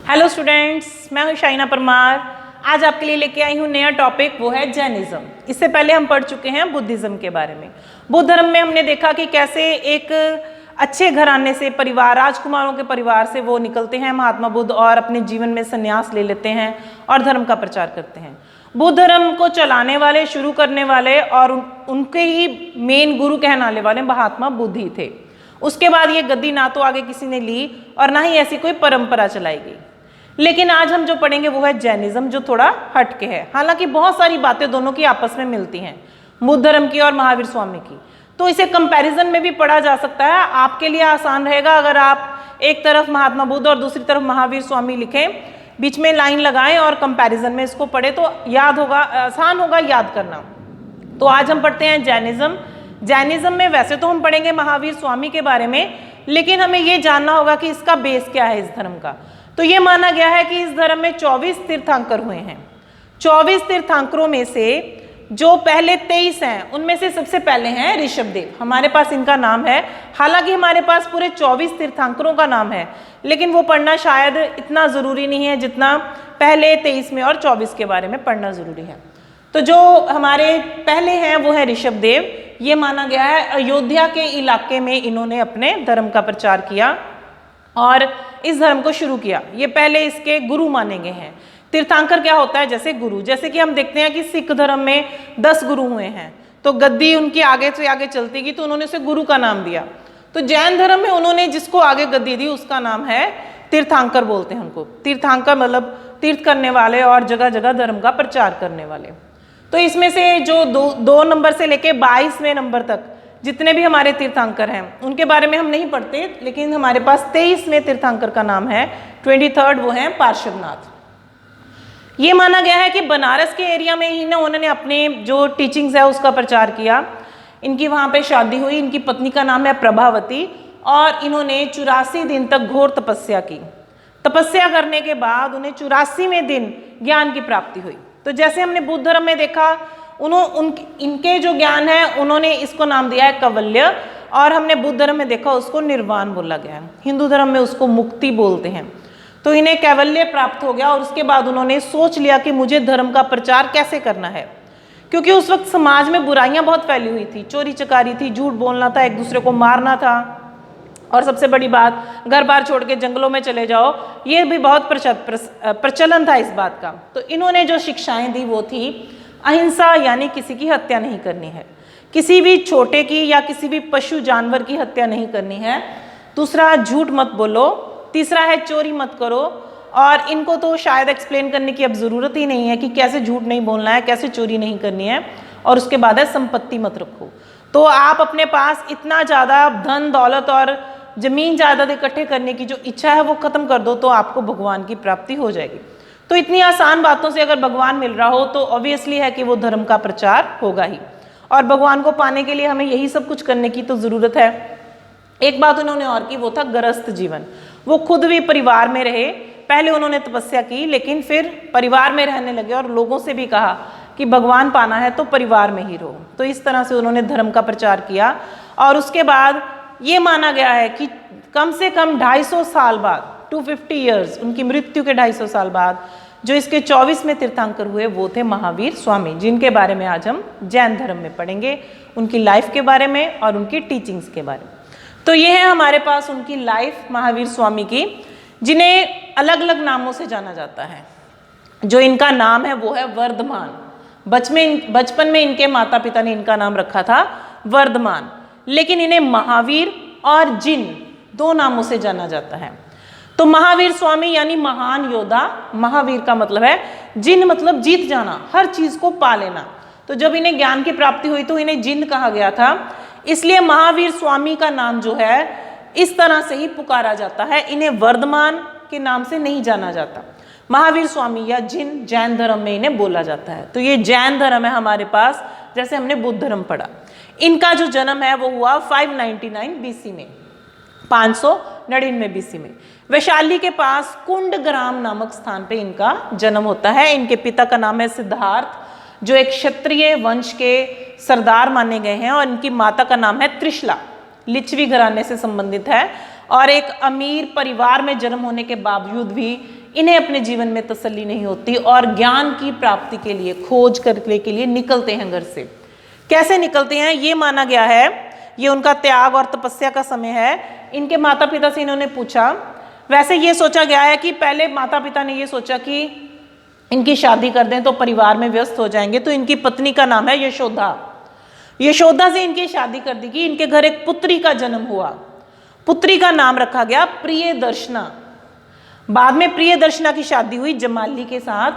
Hello students, मैं हूं शाइना परमार। आज आपके लिए लेके आई हूं नया टॉपिक, वो है जैनिज्म। इससे पहले हम पढ़ चुके हैं बुद्धिज्म के बारे में। बुद्ध धर्म में हमने देखा कि कैसे एक अच्छे घराने से, परिवार, राजकुमारों के परिवार से वो निकलते हैं महात्मा बुद्ध और अपने जीवन में संन्यास ले लेते हैं और धर्म का प्रचार करते हैं। बुद्ध धर्म को चलाने वाले, शुरू करने वाले और उनके ही मेन गुरु कहलाने वाले महात्मा बुद्ध ही थे। उसके बाद ये गद्दी ना तो आगे किसी ने ली और ना ही ऐसी कोई परंपरा चलाई गई। लेकिन आज हम जो पढ़ेंगे वो है जैनिज्म, जो थोड़ा हटके है। हालांकि बहुत सारी बातें दोनों की आपस में मिलती हैं, बुद्ध धर्म की और महावीर स्वामी की, तो इसे कंपैरिजन में भी पढ़ा जा सकता है। आपके लिए आसान रहेगा अगर आप एक तरफ महात्मा बुद्ध और दूसरी तरफ महावीर स्वामी लिखें, बीच में लाइन लगाएं और कंपैरिजन में इसको पढ़े तो याद होगा, आसान होगा याद करना। तो आज हम पढ़ते हैं जैनिज्म। जैनिज्म में वैसे तो हम पढ़ेंगे महावीर स्वामी के बारे में, लेकिन हमें ये जानना होगा कि इसका बेस क्या है इस धर्म का। तो ये माना गया है कि इस धर्म में 24 तीर्थंकर हुए हैं। 24 तीर्थंकरों में से जो पहले 23 हैं, उनमें से सबसे पहले हैं ऋषभदेव। हमारे पास इनका नाम है। हालांकि हमारे पास पूरे 24 तीर्थंकरों का नाम है, लेकिन वो पढ़ना शायद इतना ज़रूरी नहीं है जितना पहले 23 में और 24 के बारे में पढ़ना ज़रूरी है। तो जो हमारे पहले हैं वो है ऋषभदेव। ये माना गया है अयोध्या के इलाके में इन्होंने अपने धर्म का प्रचार किया और इस धर्म को शुरू किया। ये पहले इसके गुरु माने गए हैं। तीर्थंकर क्या होता है? जैसे गुरु। जैसे कि हम देखते हैं कि सिख धर्म में 10 गुरु हुए हैं, तो गद्दी उनकी आगे से आगे चलती गई, तो उन्होंने उसे गुरु का नाम दिया। तो जैन धर्म में उन्होंने जिसको आगे गद्दी दी उसका नाम है तीर्थंकर, बोलते हैं उनको। तीर्थंकर मतलब तीर्थ करने वाले और जगह जगह धर्म का प्रचार करने वाले। तो इसमें से जो दो नंबर से लेके 22वें नंबर तक जितने भी हमारे तीर्थंकर हैं उनके बारे में हम नहीं पढ़ते, लेकिन हमारे पास 23वें तीर्थंकर का नाम है 23rd, वो हैं पार्श्वनाथ। ये माना गया है कि बनारस के एरिया में ही ना उन्होंने अपने जो टीचिंग्स है उसका प्रचार किया। इनकी वहाँ पे शादी हुई। इनकी पत्नी का नाम है प्रभावती और इन्होंने 84 दिन तक घोर तपस्या की। तपस्या करने के बाद उन्हें 84वें दिन ज्ञान की प्राप्ति हुई। तो जैसे हमने बुद्ध धर्म में देखा, इनके जो ज्ञान है उन्होंने इसको नाम दिया है कवल्य, और हमने बुद्ध धर्म में देखा उसको निर्वाण बोला गया है। हिंदू धर्म में उसको मुक्ति बोलते हैं। तो इन्हें कैवल्य प्राप्त हो गया और उसके बाद उन्होंने सोच लिया कि मुझे धर्म का प्रचार कैसे करना है, क्योंकि उस वक्त समाज में बुराइयां बहुत फैली हुई थी। चोरी चकारी थी, झूठ बोलना था, एक दूसरे को मारना था, और सबसे बड़ी बात, घर बार छोड़ के जंगलों में चले जाओ, ये भी बहुत प्रचलन था इस बात का। तो इन्होंने जो शिक्षाएं दी वो थी अहिंसा, यानी किसी की हत्या नहीं करनी है, किसी भी छोटे की या किसी भी पशु जानवर की हत्या नहीं करनी है। दूसरा, झूठ मत बोलो। तीसरा है चोरी मत करो। और इनको तो शायद एक्सप्लेन करने की अब ज़रूरत ही नहीं है कि कैसे झूठ नहीं बोलना है, कैसे चोरी नहीं करनी है। और उसके बाद है संपत्ति मत रखो। तो आप अपने पास इतना ज़्यादा धन दौलत और ज़मीन जायदाद इकट्ठे करने की जो इच्छा है वो ख़त्म कर दो, तो आपको भगवान की प्राप्ति हो जाएगी। तो इतनी आसान बातों से अगर भगवान मिल रहा हो तो ऑब्वियसली है कि वो धर्म का प्रचार होगा ही। और भगवान को पाने के लिए हमें यही सब कुछ करने की तो ज़रूरत है। एक बात उन्होंने और की, वो था गृहस्थ जीवन। वो खुद भी परिवार में रहे। पहले उन्होंने तपस्या की, लेकिन फिर परिवार में रहने लगे और लोगों से भी कहा कि भगवान पाना है तो परिवार में ही रहो। तो इस तरह से उन्होंने धर्म का प्रचार किया। और उसके बाद ये माना गया है कि कम से कम 250 साल बाद, 250 ईयर्स, उनकी मृत्यु के 250 साल बाद जो इसके 24वें तीर्थंकर हुए वो थे महावीर स्वामी, जिनके बारे में आज हम जैन धर्म में पढ़ेंगे, उनकी लाइफ के बारे में और उनकी टीचिंग्स के बारे में। तो ये है हमारे पास उनकी लाइफ महावीर स्वामी की, जिन्हें अलग अलग नामों से जाना जाता है। जो इनका नाम है वो है वर्धमान। बचपन में इनके माता पिता ने इनका नाम रखा था वर्धमान, लेकिन इन्हें महावीर और जिन 2 नामों से जाना जाता है। तो महावीर स्वामी यानी महान योद्धा, महावीर का मतलब है, जिन मतलब जीत जाना, हर चीज को पा लेना। तो जब इन्हें ज्ञान की प्राप्ति हुई तो इन्हें जिन कहा गया था, इसलिए महावीर स्वामी का नाम जो है इस तरह से ही पुकारा जाता है। इन्हें वर्धमान के नाम से नहीं जाना जाता। महावीर स्वामी या जिन जैन धर्म में इन्हें बोला जाता है। तो ये जैन धर्म है हमारे पास, जैसे हमने बुद्ध धर्म पढ़ा। इनका जो जन्म है वो हुआ 599 BC में, 599 BC में। वैशाली के पास कुंडग्राम नामक स्थान पे इनका जन्म होता है। इनके पिता का नाम है सिद्धार्थ, जो एक क्षत्रिय वंश के सरदार माने गए हैं, और इनकी माता का नाम है त्रिशला, लिच्छवी घराने से संबंधित है। और एक अमीर परिवार में जन्म होने के बावजूद भी इन्हें अपने जीवन में तसल्ली नहीं होती और ज्ञान की प्राप्ति के लिए, खोज करने के लिए निकलते हैं घर से। कैसे निकलते हैं? ये माना गया है, ये उनका त्याग और तपस्या का समय है। इनके माता पिता से इन्होंने पूछा, वैसे ये सोचा गया है कि पहले माता पिता ने ये सोचा कि इनकी शादी कर दें तो परिवार में व्यस्त हो जाएंगे, तो इनकी पत्नी का नाम है यशोदा। यशोदा से इनकी शादी कर दी गई। इनके घर एक पुत्री का जन्म हुआ। पुत्री का नाम रखा गया प्रियदर्शना। बाद में प्रियदर्शना की शादी हुई जमाली के साथ,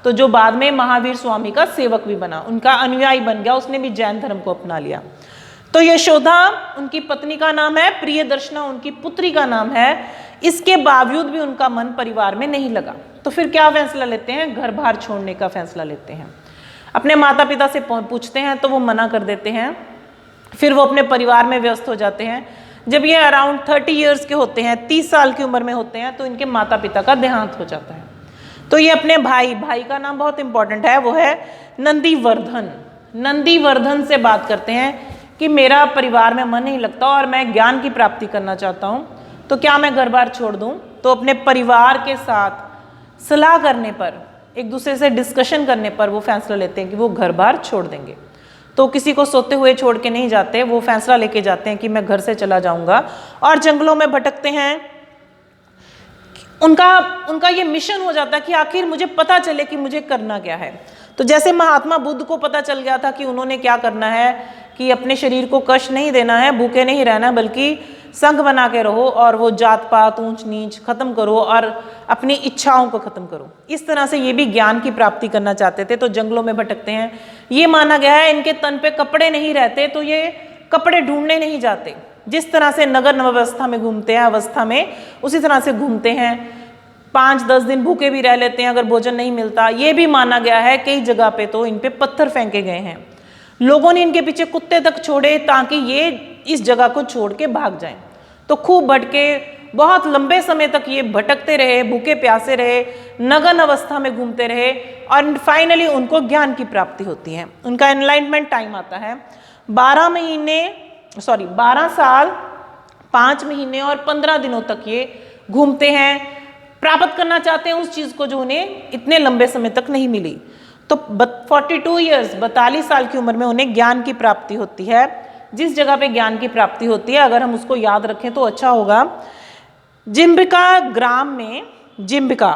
तो जो बाद में महावीर स्वामी का सेवक भी बना, उनका अनुयायी बन गया, उसने भी जैन धर्म को अपना लिया। तो यशोदा उनकी पत्नी का नाम है, प्रियदर्शना उनकी पुत्री का नाम है। इसके बावजूद भी उनका मन परिवार में नहीं लगा, तो फिर क्या फैसला लेते हैं? घर बार छोड़ने का फैसला लेते हैं। अपने माता पिता से पूछते हैं तो वो मना कर देते हैं। फिर वो अपने परिवार में व्यस्त हो जाते हैं। जब ये अराउंड 30 ईयर्स के होते हैं, 30 साल की उम्र में होते हैं, तो इनके माता पिता का देहांत हो जाता है। तो ये अपने भाई का नाम बहुत इंपॉर्टेंट है, वो है नंदीवर्धन। नंदीवर्धन से बात करते हैं कि मेरा परिवार में मन नहीं लगता और मैं ज्ञान की प्राप्ति करना चाहता हूँ, तो क्या मैं घर बार छोड़ दूँ? तो अपने परिवार के साथ सलाह करने पर, एक दूसरे से डिस्कशन करने पर वो फैसला लेते हैं कि वो घर बार छोड़ देंगे। तो किसी को सोते हुए छोड़ के नहीं जाते, वो फैसला लेके जाते हैं कि मैं घर से चला जाऊंगा, और जंगलों में भटकते हैं। उनका ये मिशन हो जाता है कि आखिर मुझे पता चले कि मुझे करना क्या है। तो जैसे महात्मा बुद्ध को पता चल गया था कि उन्होंने क्या करना है, कि अपने शरीर को कष्ट नहीं देना है, भूखे नहीं रहना, बल्कि संघ बना के रहो और वो जात पात ऊंच नीच खत्म करो और अपनी इच्छाओं को खत्म करो। इस तरह से ये भी ज्ञान की प्राप्ति करना चाहते थे, तो जंगलों में भटकते हैं। ये माना गया है इनके तन पे कपड़े नहीं रहते, तो ये कपड़े ढूंढने नहीं जाते। जिस तरह से नगर नवस्था में घूमते हैं, अवस्था में, उसी तरह से घूमते हैं। 5-10 दिन भूखे भी रह लेते हैं अगर भोजन नहीं मिलता। ये भी माना गया है कई जगह पे तो इन पे पत्थर फेंके गए हैं। लोगों ने इनके पीछे कुत्ते तक छोड़े ताकि ये इस जगह को छोड़ के भाग जाएं। तो खूब भटके, बहुत लंबे समय तक ये भटकते रहे, भूखे प्यासे रहे, नगन अवस्था में घूमते रहे, और फाइनली उनको ज्ञान की प्राप्ति होती है। उनका एनलाइटमेंट टाइम आता है 12 साल 5 महीने और 15 दिनों तक ये घूमते हैं, प्राप्त करना चाहते हैं उस चीज को जो उन्हें इतने लंबे समय तक नहीं मिली। तो 42 ईयर्स 42 साल की उम्र में उन्हें ज्ञान की प्राप्ति होती है। जिस जगह पे ज्ञान की प्राप्ति होती है, अगर हम उसको याद रखें तो अच्छा होगा। जिम्बिका ग्राम में, जिम्बिका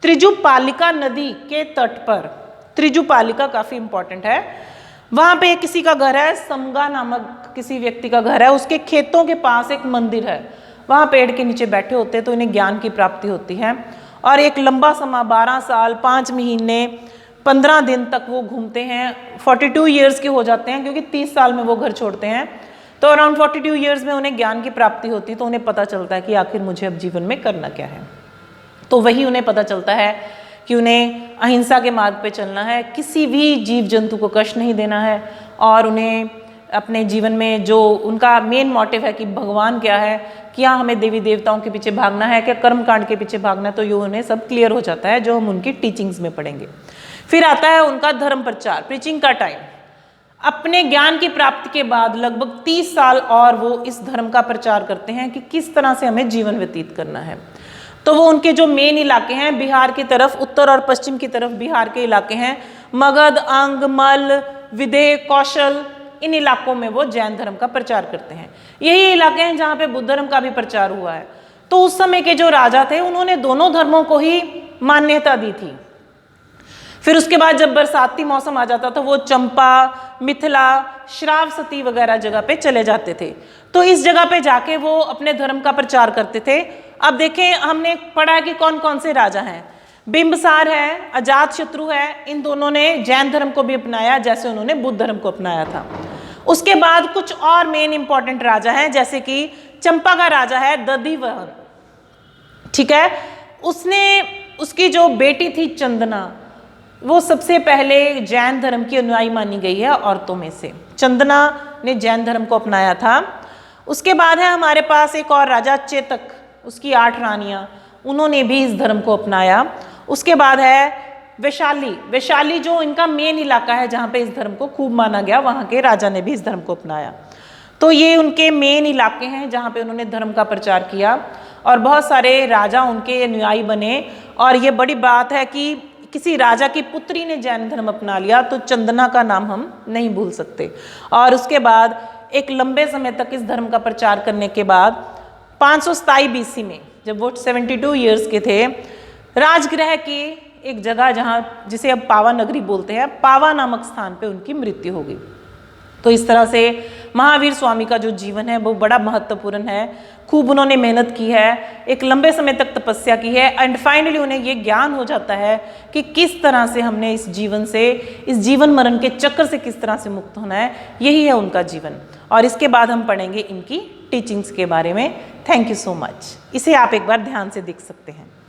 त्रिजुपालिका नदी के तट पर, त्रिजुपालिका काफी इंपॉर्टेंट है, वहां पे किसी का घर है, समगा नामक किसी व्यक्ति का घर है, उसके खेतों के पास एक मंदिर है। वहां पेड़ के नीचे बैठे होते हैं तो इन्हें ज्ञान की प्राप्ति होती है। और एक लंबा समय 12 साल 5 महीने 15 दिन तक वो घूमते हैं। 42 ईयर्स के हो जाते हैं क्योंकि 30 साल में वो घर छोड़ते हैं। तो अराउंड 42 ईयर्स में उन्हें ज्ञान की प्राप्ति होती है, तो उन्हें पता चलता है कि आखिर मुझे अब जीवन में करना क्या है। तो वही उन्हें पता चलता है कि उन्हें अहिंसा के मार्ग पे चलना है, किसी भी जीव जंतु को कष्ट नहीं देना है, और उन्हें अपने जीवन में जो उनका मेन मोटिव है कि भगवान क्या है, क्या हमें देवी देवताओं के पीछे भागना है, क्या कर्म कांड के पीछे भागना है, तो ये उन्हें सब क्लियर हो जाता है जो हम उनकी टीचिंग्स में पढ़ेंगे। फिर आता है उनका धर्म प्रचार, प्रीचिंग का टाइम। अपने ज्ञान की प्राप्ति के बाद लगभग 30 साल और वो इस धर्म का प्रचार करते हैं कि किस तरह से हमें जीवन व्यतीत करना है। तो वो उनके जो मेन इलाके हैं बिहार की तरफ, उत्तर और पश्चिम की तरफ बिहार के इलाके हैं, मगध, अंग, मल, विदेह, कौशल, इन इलाकों में वो जैन धर्म का प्रचार करते हैं। यही इलाके हैं जहाँ पे बुद्ध धर्म का भी प्रचार हुआ है। तो उस समय के जो राजा थे उन्होंने दोनों धर्मों को ही मान्यता दी थी। फिर उसके बाद जब बरसाती मौसम आ जाता तो वो चंपा, मिथिला, श्रावस्ती वगैरह जगह पे चले जाते थे। तो इस जगह पे जाके वो अपने धर्म का प्रचार करते थे। अब देखें, हमने पढ़ा है कि कौन कौन से राजा हैं। बिंबसार है, अजातशत्रु है, इन दोनों ने जैन धर्म को भी अपनाया जैसे उन्होंने बुद्ध धर्म को अपनाया था। उसके बाद कुछ और मेन इंपॉर्टेंट राजा हैं, जैसे कि चंपा का राजा है दधिवहन, ठीक है। उसकी जो बेटी थी चंदना, वो सबसे पहले जैन धर्म की अनुयायी मानी गई है औरतों में से। चंदना ने जैन धर्म को अपनाया था। उसके बाद है हमारे पास एक और राजा चेतक, उसकी 8 रानियां, उन्होंने भी इस धर्म को अपनाया। उसके बाद है वैशाली, वैशाली जो इनका मेन इलाका है जहाँ पे इस धर्म को खूब माना गया, वहाँ के राजा ने भी इस धर्म को अपनाया। तो ये उनके मेन इलाके हैं जहाँ पे उन्होंने धर्म का प्रचार किया। और बहुत सारे राजा उनके अनुयायी बने। और ये बड़ी बात है कि किसी राजा की पुत्री ने जैन धर्म अपना लिया, तो चंदना का नाम हम नहीं भूल सकते। और उसके बाद एक लंबे समय तक इस धर्म का प्रचार करने के बाद 527 BC में, जब वो 72 ईयर्स के थे, राजगृह की एक जगह जहाँ जिसे अब पावा नगरी बोलते हैं, पावा नामक स्थान पे उनकी मृत्यु हो गई। तो इस तरह से महावीर स्वामी का जो जीवन है वो बड़ा महत्वपूर्ण है। खूब उन्होंने मेहनत की है, एक लंबे समय तक तपस्या की है, एंड फाइनली उन्हें ये ज्ञान हो जाता है कि किस तरह से हमने इस जीवन मरण के चक्र से किस तरह से मुक्त होना है। यही है उनका जीवन। और इसके बाद हम पढ़ेंगे इनकी टीचिंग्स के बारे में। Thank you so much. इसे आप एक बार ध्यान से देख सकते हैं।